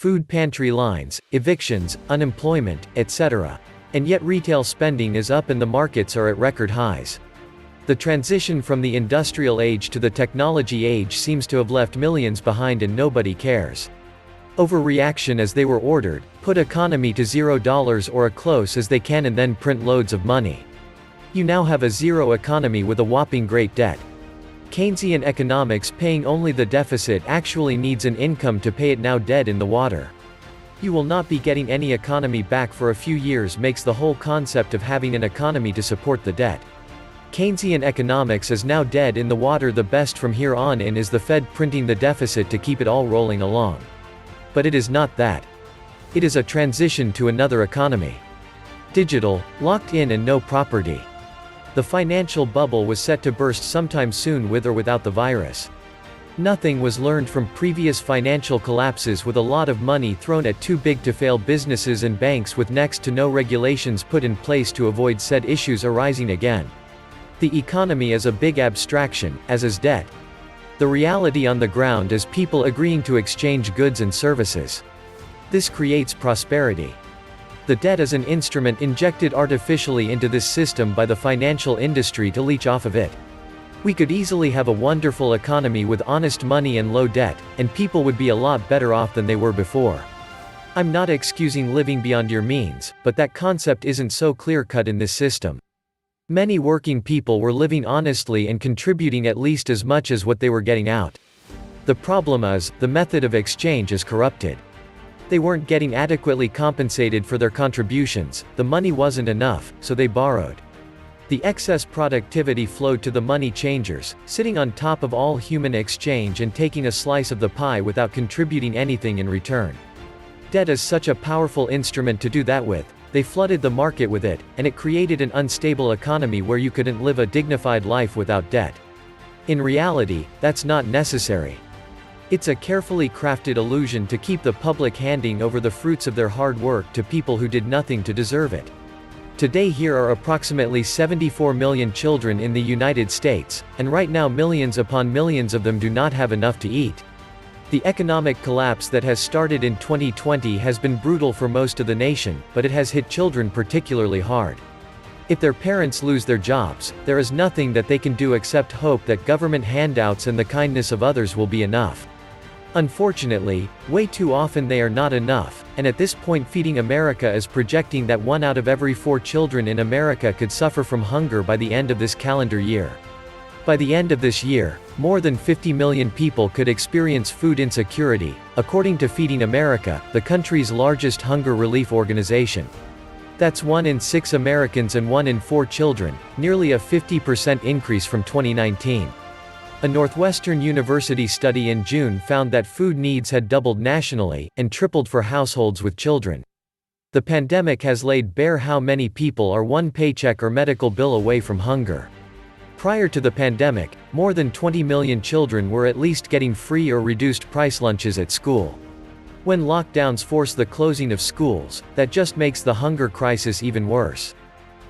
food pantry lines, evictions, unemployment, etc. And yet retail spending is up and the markets are at record highs. The transition from the industrial age to the technology age seems to have left millions behind and nobody cares. Overreaction as they were ordered, put economy to $0 or as close as they can and then print loads of money. You now have a zero economy with a whopping great debt. Keynesian economics paying only the deficit actually needs an income to pay it now dead in the water. You will not be getting any economy back for a few years makes the whole concept of having an economy to support the debt. Keynesian economics is now dead in the water. The best from here on in is the Fed printing the deficit to keep it all rolling along. But it is not that. It is a transition to another economy. Digital, locked in and no property. The financial bubble was set to burst sometime soon with or without the virus. Nothing was learned from previous financial collapses with a lot of money thrown at too big to fail businesses and banks with next to no regulations put in place to avoid said issues arising again. The economy is a big abstraction, as is debt. The reality on the ground is people agreeing to exchange goods and services. This creates prosperity. The debt is an instrument injected artificially into this system by the financial industry to leech off of it. We could easily have a wonderful economy with honest money and low debt, and people would be a lot better off than they were before. I'm not excusing living beyond your means, but that concept isn't so clear-cut in this system. Many working people were living honestly and contributing at least as much as what they were getting out. The problem is, the method of exchange is corrupted. They weren't getting adequately compensated for their contributions, the money wasn't enough, so they borrowed. The excess productivity flowed to the money changers, sitting on top of all human exchange and taking a slice of the pie without contributing anything in return. Debt is such a powerful instrument to do that with. They flooded the market with it, and it created an unstable economy where you couldn't live a dignified life without debt. In reality, that's not necessary. It's a carefully crafted illusion to keep the public handing over the fruits of their hard work to people who did nothing to deserve it. Today here are approximately 74 million children in the United States, and right now millions upon millions of them do not have enough to eat. The economic collapse that has started in 2020 has been brutal for most of the nation, but it has hit children particularly hard. If their parents lose their jobs, there is nothing that they can do except hope that government handouts and the kindness of others will be enough. Unfortunately, way too often they are not enough, and at this point Feeding America is projecting that 1 out of every 4 children in America could suffer from hunger by the end of this calendar year. By the end of this year, more than 50 million people could experience food insecurity, according to Feeding America, the country's largest hunger relief organization. That's 1 in 6 Americans and 1 in 4 children, nearly a 50% increase from 2019. A Northwestern University study in June found that food needs had doubled nationally, and tripled for households with children. The pandemic has laid bare how many people are one paycheck or medical bill away from hunger. Prior to the pandemic, more than 20 million children were at least getting free or reduced price lunches at school. When lockdowns force the closing of schools, that just makes the hunger crisis even worse.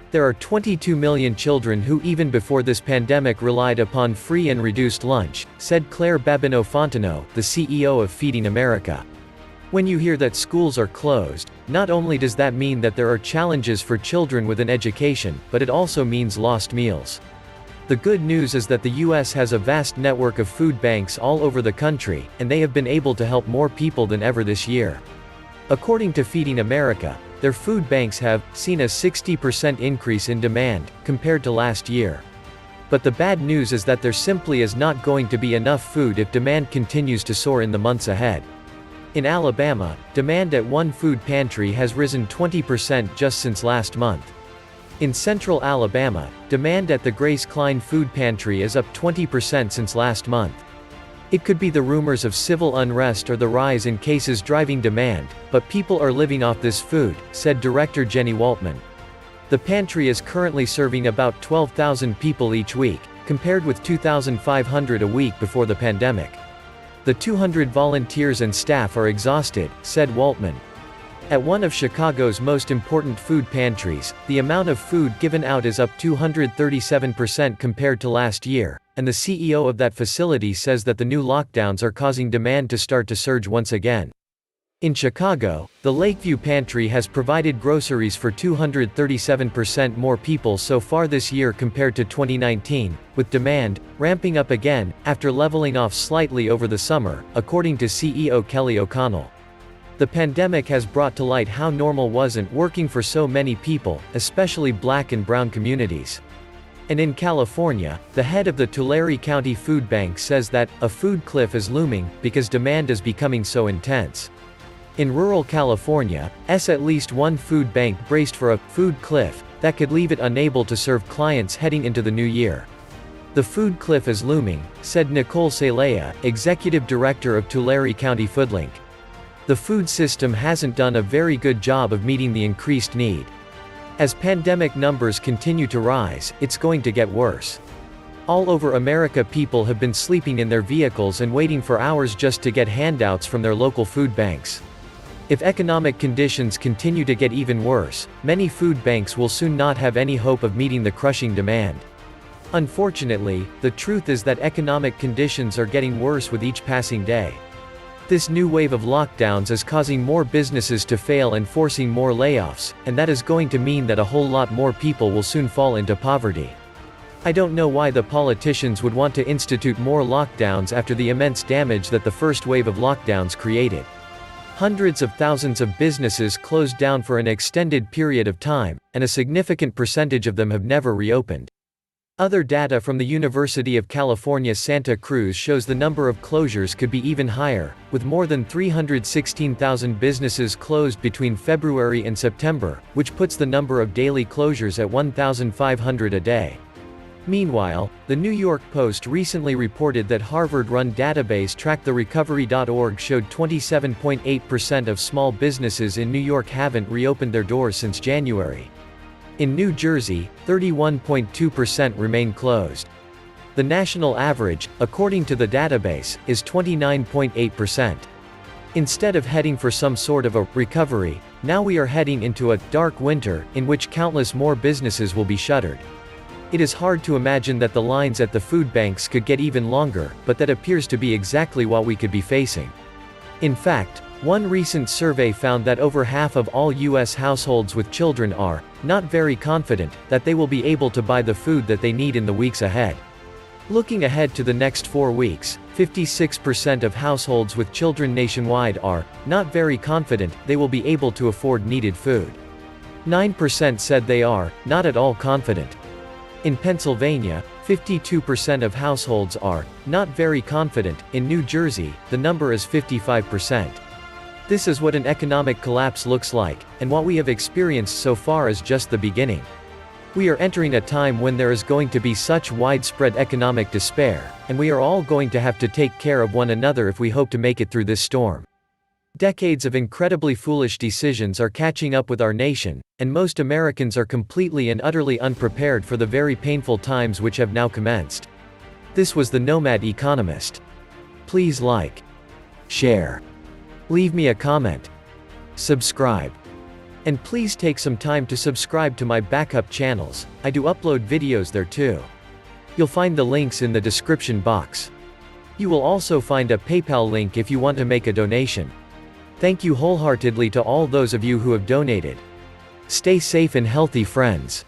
There are 22 million children who even before this pandemic relied upon free and reduced lunch, said Claire Babineau-Fontenot, the CEO of Feeding America. When you hear that schools are closed, not only does that mean that there are challenges for children with an education, but it also means lost meals. The good news is that the U.S. has a vast network of food banks all over the country, and they have been able to help more people than ever this year. According to Feeding America, their food banks have seen a 60% increase in demand, compared to last year. But the bad news is that there simply is not going to be enough food if demand continues to soar in the months ahead. In Alabama, demand at one food pantry has risen 20% just since last month. In central Alabama, demand at the Grace Klein Food Pantry is up 20% since last month. It could be the rumors of civil unrest or the rise in cases driving demand, but people are living off this food, said Director Jenny Waltman. The pantry is currently serving about 12,000 people each week, compared with 2,500 a week before the pandemic. The 200 volunteers and staff are exhausted, said Waltman. At one of Chicago's most important food pantries, the amount of food given out is up 237% compared to last year, and the CEO of that facility says that the new lockdowns are causing demand to start to surge once again. In Chicago, the Lakeview Pantry has provided groceries for 237% more people so far this year compared to 2019, with demand ramping up again, after leveling off slightly over the summer, according to CEO Kelly O'Connell. The pandemic has brought to light how normal wasn't working for so many people, especially Black and brown communities. And in California, the head of the Tulare County Food Bank says that a food cliff is looming because demand is becoming so intense. In rural California, at least one food bank braced for a food cliff that could leave it unable to serve clients heading into the new year. The food cliff is looming, said Nicole Celaya, executive director of Tulare County FoodLink. The food system hasn't done a very good job of meeting the increased need. As pandemic numbers continue to rise, it's going to get worse. All over America, people have been sleeping in their vehicles and waiting for hours just to get handouts from their local food banks. If economic conditions continue to get even worse, many food banks will soon not have any hope of meeting the crushing demand. Unfortunately, the truth is that economic conditions are getting worse with each passing day. This new wave of lockdowns is causing more businesses to fail and forcing more layoffs, and that is going to mean that a whole lot more people will soon fall into poverty. I don't know why the politicians would want to institute more lockdowns after the immense damage that the first wave of lockdowns created. Hundreds of thousands of businesses closed down for an extended period of time, and a significant percentage of them have never reopened. Other data from the University of California Santa Cruz shows the number of closures could be even higher, with more than 316,000 businesses closed between February and September, which puts the number of daily closures at 1,500 a day. Meanwhile, the New York Post recently reported that Harvard-run database TrackTheRecovery.org showed 27.8% of small businesses in New York haven't reopened their doors since January. In New Jersey, 31.2% remain closed. The national average, according to the database, is 29.8%. Instead of heading for some sort of a recovery, now we are heading into a dark winter, in which countless more businesses will be shuttered. It is hard to imagine that the lines at the food banks could get even longer, but that appears to be exactly what we could be facing. In fact, one recent survey found that over half of all U.S. households with children are not very confident that they will be able to buy the food that they need in the weeks ahead. Looking ahead to the next 4 weeks, 56% of households with children nationwide are not very confident they will be able to afford needed food. 9% said they are not at all confident. In Pennsylvania, 52% of households are not very confident. In New Jersey, the number is 55%. This is what an economic collapse looks like, and what we have experienced so far is just the beginning. We are entering a time when there is going to be such widespread economic despair, and we are all going to have to take care of one another if we hope to make it through this storm. Decades of incredibly foolish decisions are catching up with our nation, and most Americans are completely and utterly unprepared for the very painful times which have now commenced. This was the Nomad Economist. Please like, share, leave me a comment, subscribe. And please take some time to subscribe to my backup channels. I do upload videos there too. You'll find the links in the description box. You will also find a PayPal link if you want to make a donation. Thank you wholeheartedly to all those of you who have donated. Stay safe and healthy, friends.